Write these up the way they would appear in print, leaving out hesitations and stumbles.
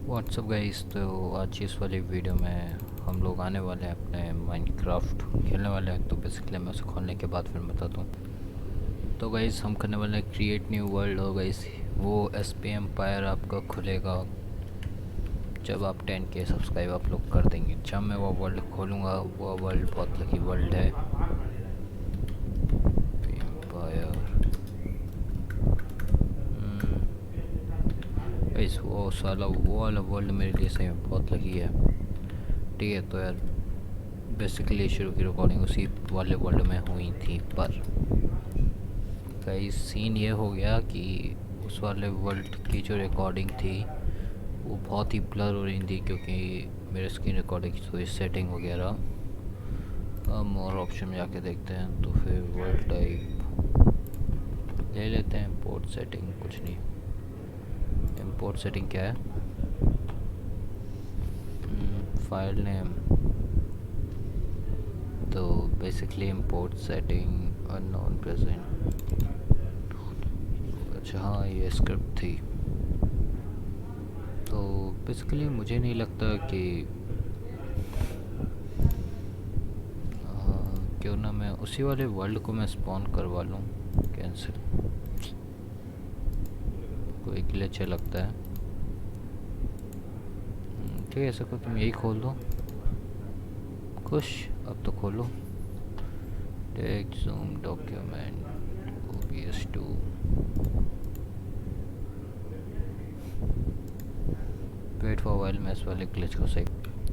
WhatsApp guys. तो आज इस वाली वीडियो में हम लोग आने वाले हैं, अपने माइनक्राफ्ट खेलने वाले हैं। तो बेसिकली मैं उसे खोलने के बाद फिर बताता हूँ। तो गाइस हम करने वाले हैं क्रिएट न्यू वर्ल्ड। और गाइस वो एसपी एम्पायर आपका खुलेगा जब आप 10K सब्सक्राइब आप लोग कर देंगे। जब मैं वो वर्ल्ड खोलूँगा, वो वर्ल्ड बहुत लकी वर्ल्ड है। एम्पायर गाइस वो साला वो वाला वर्ल्ड मेरे लिए सही में बहुत लकी है। ठीक है, तो यार बेसिकली शुरू की रिकॉर्डिंग उसी वाले वर्ल्ड में हुई थी, पर कई सीन ये हो गया कि उस वाले वर्ल्ड की जो रिकॉर्डिंग थी वो बहुत ही ब्लर हो रही थी, क्योंकि मेरे स्क्रीन रिकॉर्डिंग की थोड़ी सेटिंग वगैरह। हम और ऑप्शन में जाके देखते हैं, तो फिर वर्ल्ड टाइप ले लेते हैं। इंपोर्ट सेटिंग कुछ नहीं, इंपोर्ट सेटिंग क्या है? File name. तो basically import setting unknown present. अच्छा हाँ, ये स्क्रिप्ट थी। तो बेसिकली मुझे नहीं लगता कि क्यों ना मैं उसी वाले वर्ल्ड को मैं स्पॉन करवा लूँ। कैंसिल, कोई ग्लिच लगता है। ठीक है, ऐसा को तुम यही खोल दो। खुश, अब तो खोलो। Text zoom document OBS2। Wait for while, मैं इस वाले ग्लिच को सही।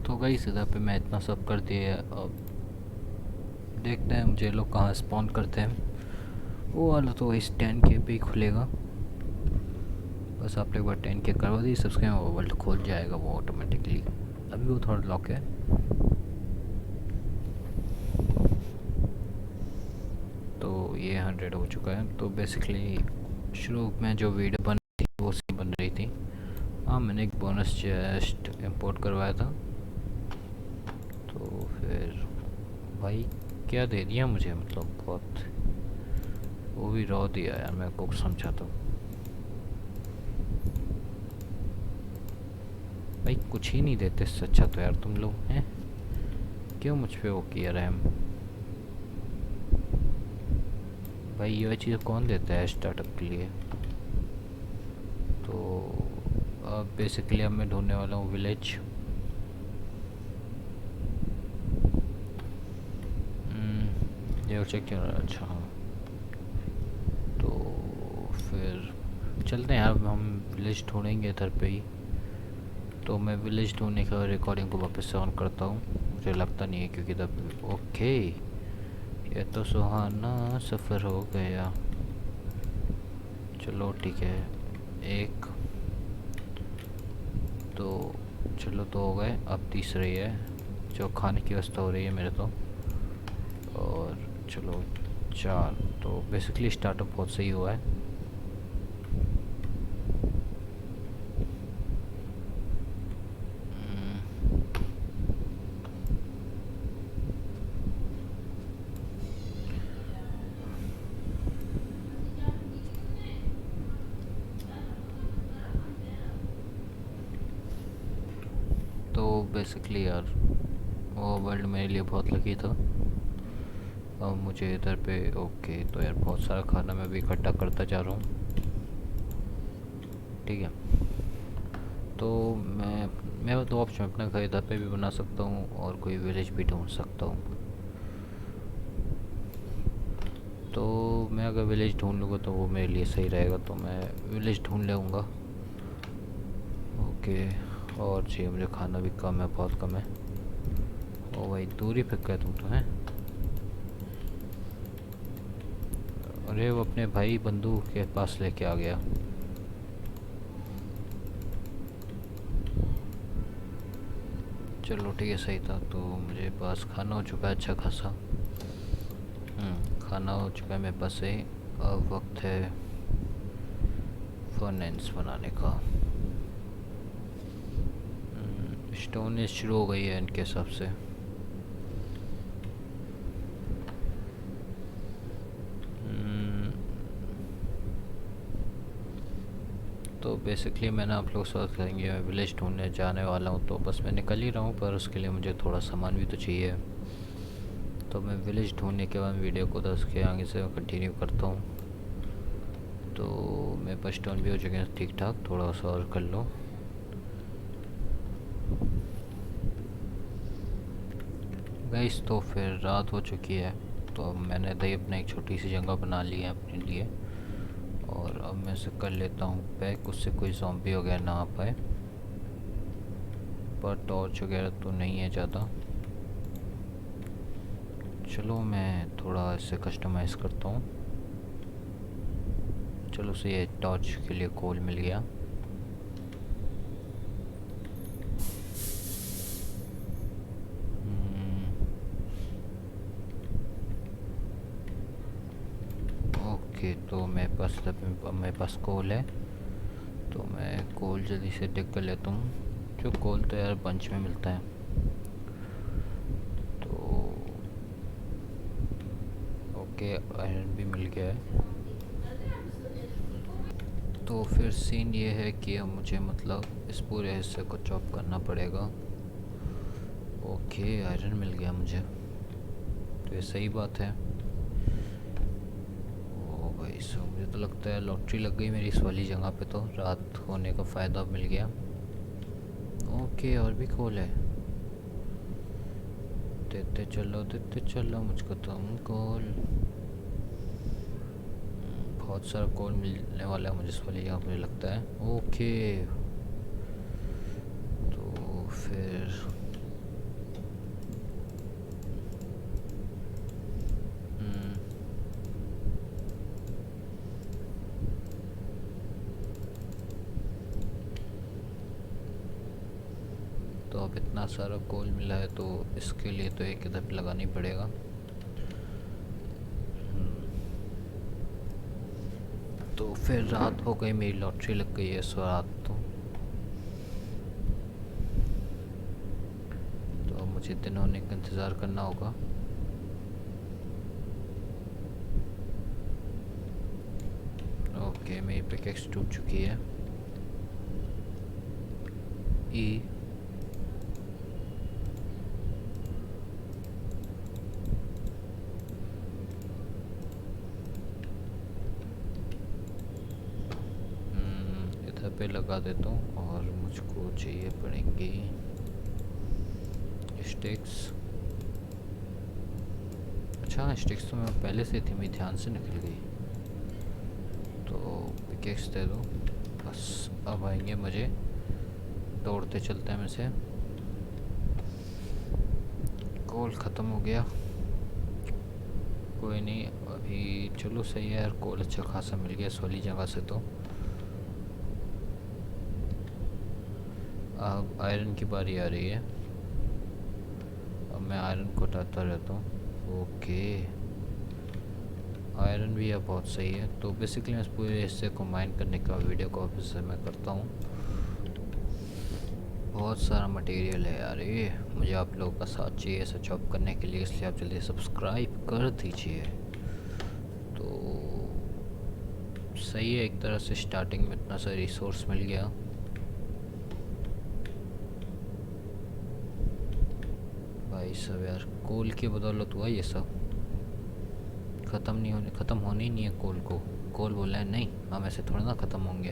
तो गई सीधा पे मैं इतना सब कर दिया। अब देखते हैं मुझे लोग कहाँ स्पॉन करते हैं। वो वाला तो इस 10K पे ही खुलेगा। बस आपने एक बार 10K करवा दी सब्सक्राइब, वो वर्ल्ड खोल जाएगा वो ऑटोमेटिकली। अभी वो थोड़ा लॉक है। तो ये 100 हो चुका है। तो बेसिकली शुरू में जो वीडियो बन रही थी वो सी बन रही थी। हाँ, मैंने एक बोनस चेस्ट इंपोर्ट करवाया था। तो फिर भाई क्या दे दिया मुझे, मतलब बहुत, वो भी रॉ दिया यार। मैं को समझाता हूँ भाई, कुछ ही नहीं देते इससे अच्छा तो यार तुम लोग हैं। क्यों मुझ पे वो किया रहम भाई? ये चीज़ कौन देता है स्टार्टअप के लिए? तो अब बेसिकली अब मैं ढूंढने वाला हूँ विलेज। ये चेक क्यों रहा? अच्छा हाँ, तो फिर चलते हैं यार, हम विलेज ढूंढेंगे इधर पे ही। तो मैं विलेज ढूंढने का रिकॉर्डिंग को वापस से ऑन करता हूँ। मुझे लगता नहीं है क्योंकि तब ओके, ये तो सुहाना सफ़र हो गया। चलो ठीक है, एक तो चलो तो हो गए। अब तीसरी है जो खाने की व्यवस्था हो रही है मेरे तो। और चलो 4। तो बेसिकली स्टार्टअप बहुत सही हुआ है। तो बेसिकली यार वो वर्ल्ड मेरे लिए बहुत लकी था। अब मुझे इधर पे ओके, तो यार बहुत सारा खाना मैं भी इकट्ठा करता जा रहा हूँ। ठीक है, तो मैं दो ऑप्शन अपने घर इधर पे भी बना सकता हूँ और कोई विलेज भी ढूंढ सकता हूँ। तो मैं अगर विलेज ढूंढ लूँगा तो वो मेरे लिए सही रहेगा, तो मैं विलेज ढूंढ लूँगा। ओके, और चाहिए मुझे खाना भी कम है, बहुत कम है। ओ भाई दूरी पे गए तुम तो हैं। अरे वो अपने भाई बंदूक के पास लेके आ गया। चलो ठीक है, सही था। तो मुझे पास खाना हो चुका है अच्छा खासा। खाना हो चुका है मेरे पास से। अब वक्त है फर्नेंस बनाने का। स्टोन शुरू हो गई है इनके हिसाब से। तो बेसिकली मैंने आप लोग साथ करेंगे, मैं विलेज ढूंढने जाने वाला हूँ, तो बस मैं निकल ही रहा हूँ, पर उसके लिए मुझे थोड़ा सामान भी तो चाहिए। तो मैं विलेज ढूंढने के बाद वीडियो को 10 के आगे से कंटिन्यू करता हूँ। तो मेरे पास स्टोन भी हो चुके हैं ठीक ठाक, थोड़ा सा और कर लो। गाइस तो फिर रात हो चुकी है, तो अब मैंने दही अपना एक छोटी सी जगह बना ली है अपने लिए, और अब मैं इसे कर लेता हूँ पैक, उससे कोई ज़ॉम्बी वगैरह ना आ पाए। पर टॉर्च वगैरह तो नहीं है ज़्यादा। चलो मैं थोड़ा इसे कस्टमाइज़ करता हूँ। चलो से ये टॉर्च के लिए कोल मिल गया। ओके, तो मेरे पास कोल है, तो मैं कोल जल्दी से डिग कर लेता हूँ। जो कोल तो यार बंच में मिलता है। तो ओके, आयरन भी मिल गया है। तो फिर सीन ये है कि अब मुझे मतलब इस पूरे हिस्से को चॉप करना पड़ेगा। ओके, आयरन मिल गया मुझे, तो ये सही बात है। ओ भाई, सो मुझे तो लगता है लॉटरी लग गई मेरी इस वाली जगह पे, तो रात होने का फ़ायदा मिल गया। ओके, और भी कोल है, देते चलो मुझको तुम कोल। बहुत सारा कोल मिलने वाला है मुझे इस वाली जगह, मुझे लगता है। ओके, तो फिर तो अब इतना सारा कोल मिला है, तो इसके लिए तो एक इधर पे लगाना ही पड़ेगा। तो फिर रात हो गई, मेरी लॉटरी लग गई है इस रात। तो अब मुझे दिन होने का इंतज़ार करना होगा। ओके, मेरी पिकेक्स टूट चुकी है। ई इधर पे लगा देता हूँ, और मुझको चाहिए पड़ेंगी स्टिक्स। अच्छा, स्टिक्स तो मैं पहले से थी, मेरी ध्यान से निकल गई। तो पिकेक्स दे दो बस, अब आएंगे मज़े। दौड़ते चलते हैं। में से कोल ख़त्म हो गया, कोई नहीं, अभी चलो सही है यार, कोल अच्छा खासा मिल गया इस वाली जगह से। तो अब आयरन की बारी आ रही है। अब मैं आयरन को हटाता रहता हूँ। ओके, आयरन भी अब बहुत सही है। तो बेसिकली मैं इस पूरे हिस्से को माइन करने का वीडियो को ऑफिस से मैं करता हूँ। बहुत सारा मटेरियल है यार, ये मुझे आप लोगों का साथ चाहिए इसे चॉप करने के लिए, इसलिए आप जल्दी सब्सक्राइब कर दीजिए। तो सही है, एक तरह से स्टार्टिंग में इतना सा रिसोर्स मिल गया। भाई सब यार, कोल की बदौलत हुआ ये सब। ख़त्म होने ही नहीं है कोल को। कोल बोला है नहीं, हम ऐसे थोड़ा ना ख़त्म होंगे।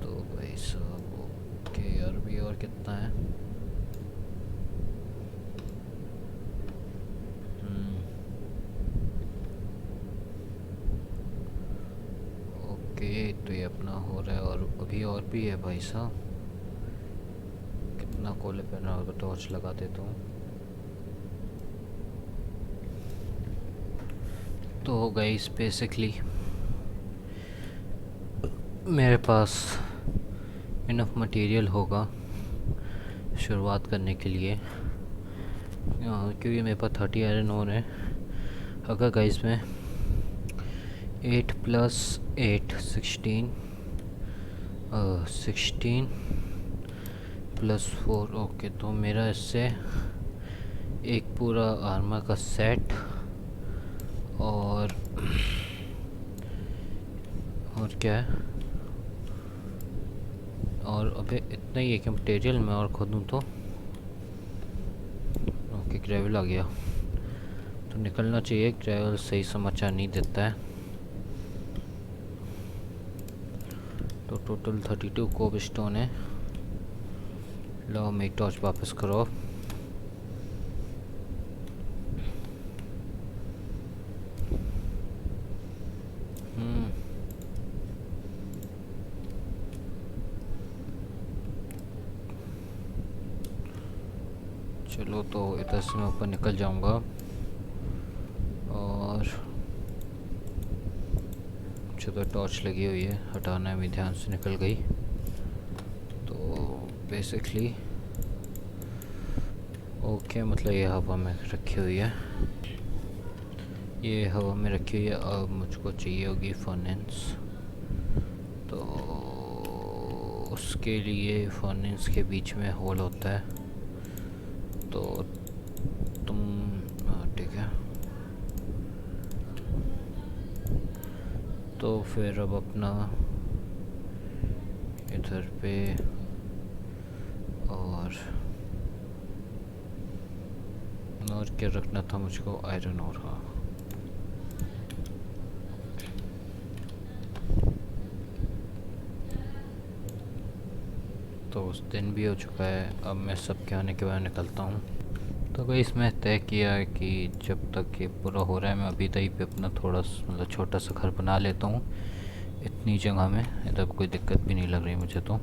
तो भाई सब ओके, अरबी और कितना है? ओके, तो ये अपना हो रहा है, और अभी और भी है भाई साहब। कितना कोले पे ना, तो टॉर्च लगा देता हूँ। तो गाइस बेसिकली मेरे पास इनफ मटेरियल होगा शुरुआत करने के लिए, क्योंकि मेरे पास 30 आयरन और है। अगर गाइस मैं 8 + 8 16 16 + 4 ओके, तो मेरा इससे एक पूरा आर्मर का सेट और क्या है, और अबे इतना ही है कि मटेरियल में और खोदूँ तो ओके ग्रेवल आ गया तो निकलना चाहिए। ग्रेवल सही समाचार नहीं देता है। तो टोटल 32 कोबस्टोन है। लो मेरी टॉर्च वापस करो। चलो तो इधर से मैं ऊपर निकल जाऊंगा और मुझे तो टॉर्च लगी हुई है, हटाना है, मेरे ध्यान से निकल गई। तो बेसिकली ओके मतलब ये हवा में रखी हुई है, ये हवा में रखी हुई है। अब मुझको चाहिए होगी फर्नेस, तो उसके लिए फर्नेस के बीच में होल होता है। तो तुम ठीक है, तो फिर अब अपना इधर पे और क्या रखना था मुझको, आयरन और। हाँ तो उस दिन भी हो चुका है। अब मैं सबके आने के बाद निकलता हूँ। तो भाई इसमें तय किया है कि जब तक ये पूरा हो रहा है मैं अभी तक पे अपना थोड़ा मतलब छोटा सा घर बना लेता हूँ इतनी जगह में। इधर कोई दिक्कत भी नहीं लग रही मुझे। तो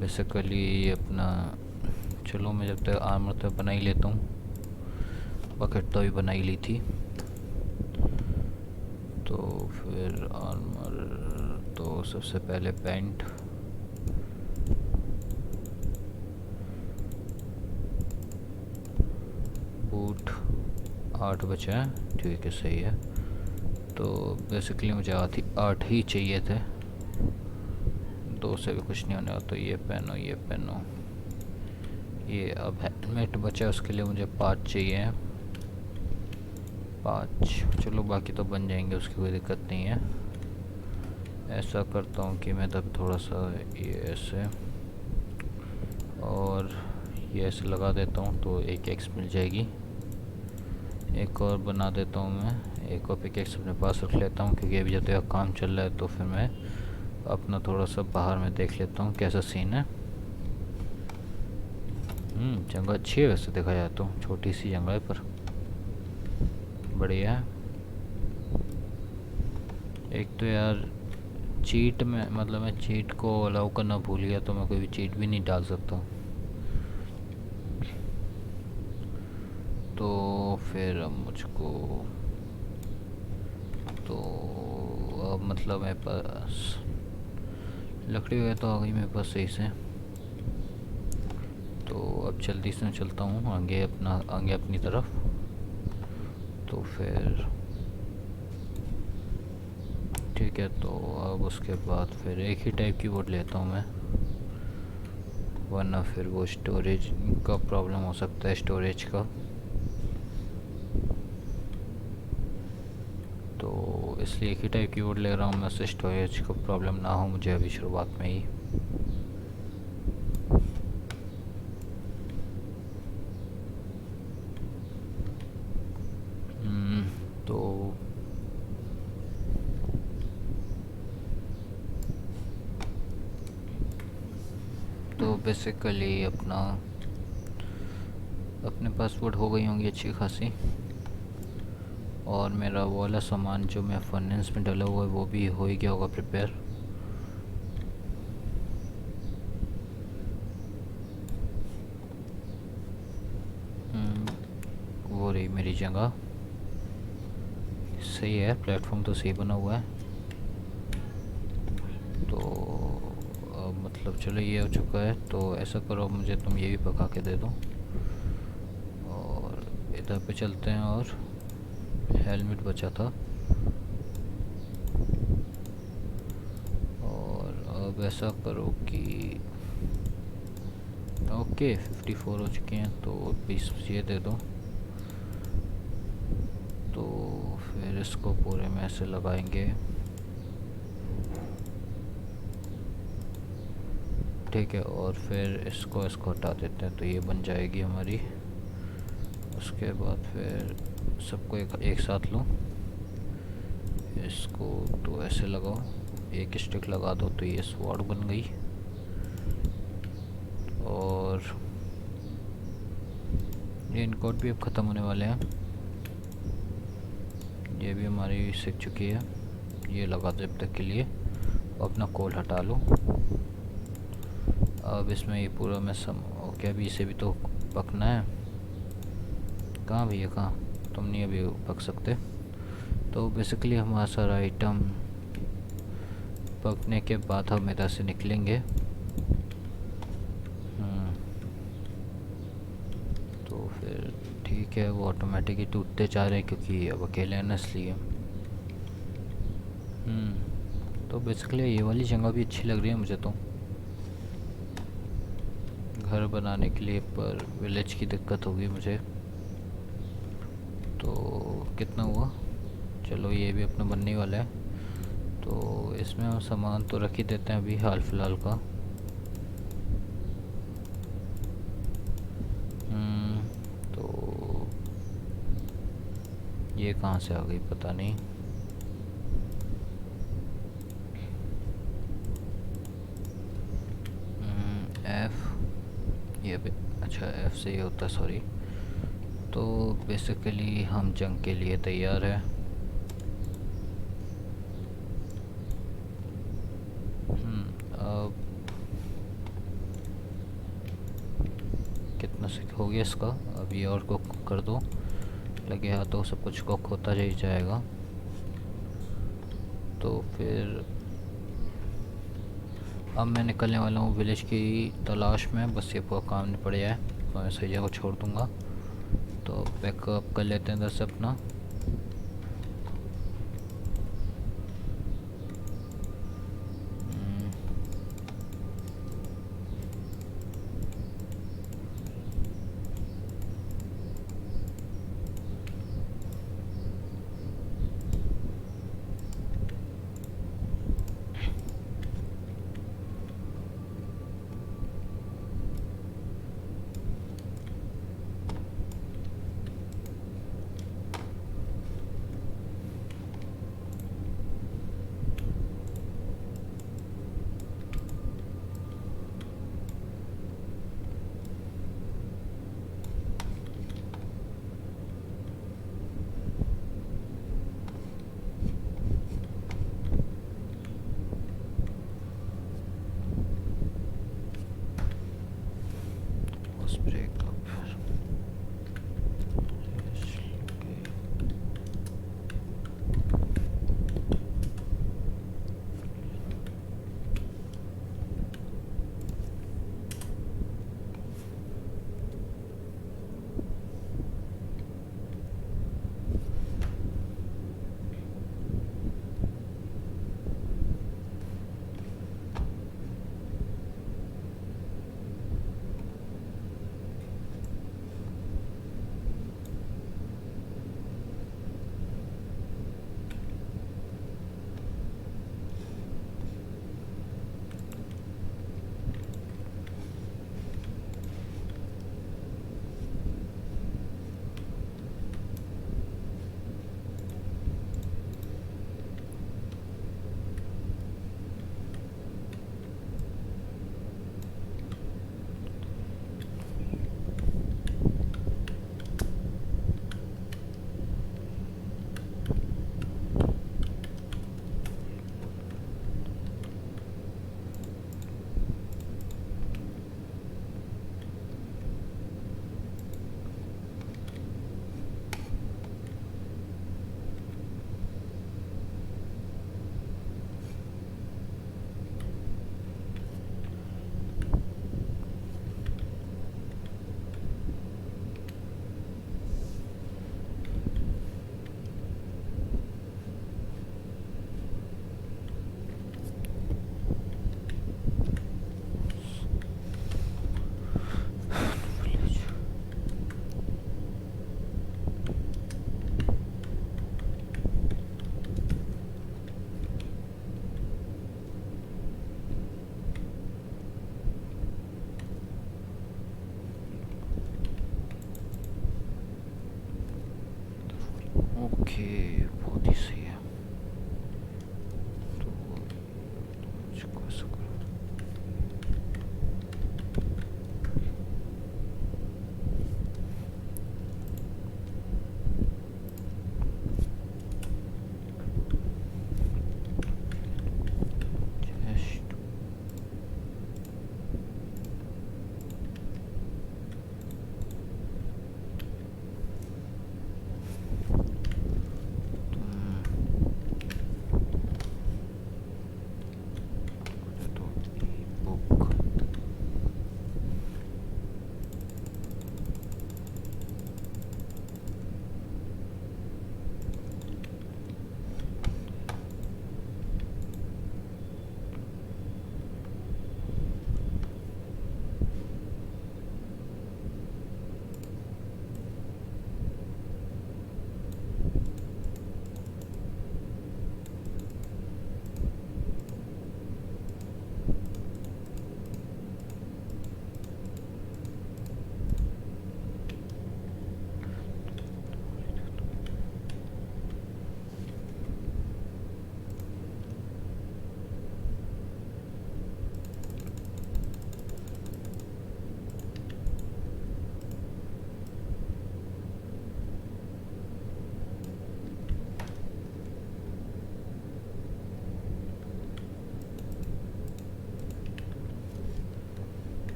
बेसिकली ये अपना, चलो मैं जब तक आर्मर तो बना ही लेता हूँ, बकेट तो भी बना ही ली थी। तो फिर आर्मर तो सबसे पहले पैंट, बूट 8 बचे हैं, ठीक है सही है। तो बेसिकली मुझे 8 ही चाहिए थे, 2 से भी कुछ नहीं होने वाला। तो ये पहनो, ये पहनो, ये अब हेलमेट बचा, उसके लिए मुझे 5 चाहिए, 5। चलो बाकी तो बन जाएंगे, उसकी कोई दिक्कत नहीं है। ऐसा करता हूँ कि मैं तब थोड़ा सा ये ऐसे और ये ऐसे लगा देता हूँ, तो एक एक्स मिल जाएगी। एक और बना देता हूँ मैं, एक और पिकेक्स अपने पास रख लेता हूँ, क्योंकि अभी जब तक काम चल रहा है तो फिर मैं अपना थोड़ा सा बाहर में देख लेता हूँ कैसा सीन है। जगह अच्छी है वैसे देखा जाए तो, छोटी सी जगह है पर बढ़िया है। एक तो यार चीट में मतलब मैं चीट को अलाउ करना भूल गया, तो मैं कोई भी चीट भी नहीं डाल सकता। तो फिर अब मुझको तो अब मतलब मेरे पास लकड़ी वगैरह तो आ गई मेरे पास सही से। तो अब जल्दी से चलता हूँ आगे अपनी तरफ। तो फिर ठीक है, तो अब उसके बाद फिर एक ही टाइप की बोर्ड लेता हूँ मैं, वरना फिर वो स्टोरेज का प्रॉब्लम हो सकता है, स्टोरेज का। तो इसलिए एक ही टाइप की बोर्ड ले रहा हूँ मैं, उससे स्टोरेज का प्रॉब्लम ना हो मुझे अभी शुरुआत में ही। तो बेसिकली अपने पास वुड हो गई होंगी अच्छी खासी, और मेरा वो वाला सामान जो मैं फर्नेस में डाला हुआ है वो भी हो ही गया होगा प्रिपेयर। वो रही मेरी जगह, सही है, प्लेटफॉर्म तो सही बना हुआ है। तो मतलब चलो ये हो चुका है। तो ऐसा करो मुझे तुम ये भी पका के दे दो, और इधर पे चलते हैं। और हेलमेट बचा था, और अब ऐसा करो कि ओके 54 हो चुके हैं, तो 20 ये दे दो। तो फिर इसको पूरे में ऐसे लगाएंगे। ठीक है, और फिर इसको इसको हटा देते हैं तो ये बन जाएगी हमारी। उसके बाद फिर सबको एक साथ लो, इसको तो ऐसे लगाओ, एक स्टिक लगा दो तो ये स्वॉर्ड बन गई। और ये इनकोड भी अब ख़त्म होने वाले हैं, ये भी हमारी सीख चुकी है। ये लगा दो जब तक के लिए, अपना कोल हटा लो। अब इसमें ये पूरा मैं ओके, अभी इसे भी तो पकना है। कहाँ भैया कहाँ, तुम नहीं अभी पक सकते। तो बेसिकली हमारा सारा आइटम पकने के बाद हम इधर से निकलेंगे। तो फिर ठीक है, वो ऑटोमेटिक ही टूटते जा रहे हैं क्योंकि अब अकेले हैं ना, इसलिए। तो बेसिकली ये वाली जगह भी अच्छी लग रही है मुझे तो घर बनाने के लिए, पर विलेज की दिक्कत होगी मुझे। तो कितना हुआ, चलो ये भी अपना बनने वाला है। तो इसमें हम सामान तो रख ही देते हैं अभी हाल फिलहाल का। तो ये कहाँ से आ गई पता नहीं। एफ, ये भी अच्छा एफ से ये होता है, सॉरी। तो बेसिकली हम जंग के लिए तैयार है। अब कितना से हो गया इसका, अब ये और कुक कर दो, लगे हाथों सब कुछ कुक होता ही जाएगा। तो फिर अब मैं निकलने वाला हूँ विलेज की तलाश में, बस ये पूरा काम निपट जाए तो मैं सही जगह छोड़ दूँगा। तो बैकअप कर लेते हैं इधर से अपना।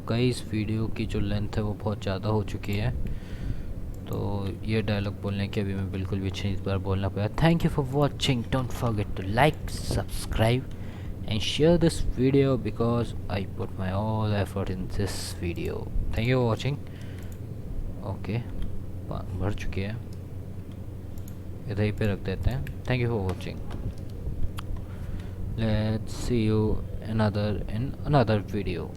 गाइस वीडियो की जो लेंथ है वो बहुत ज़्यादा हो चुकी है, तो ये डायलॉग बोलने के अभी मैं बिल्कुल भी अच्छी बार बोलना पाया। Thank you for watching, don't forget to like, subscribe and share this video because I put my all effort in this video. Thank you for watching. Okay, भर चुकी है, इधर ही पे रख देते हैं। Thank you for watching. Let's see you in another video.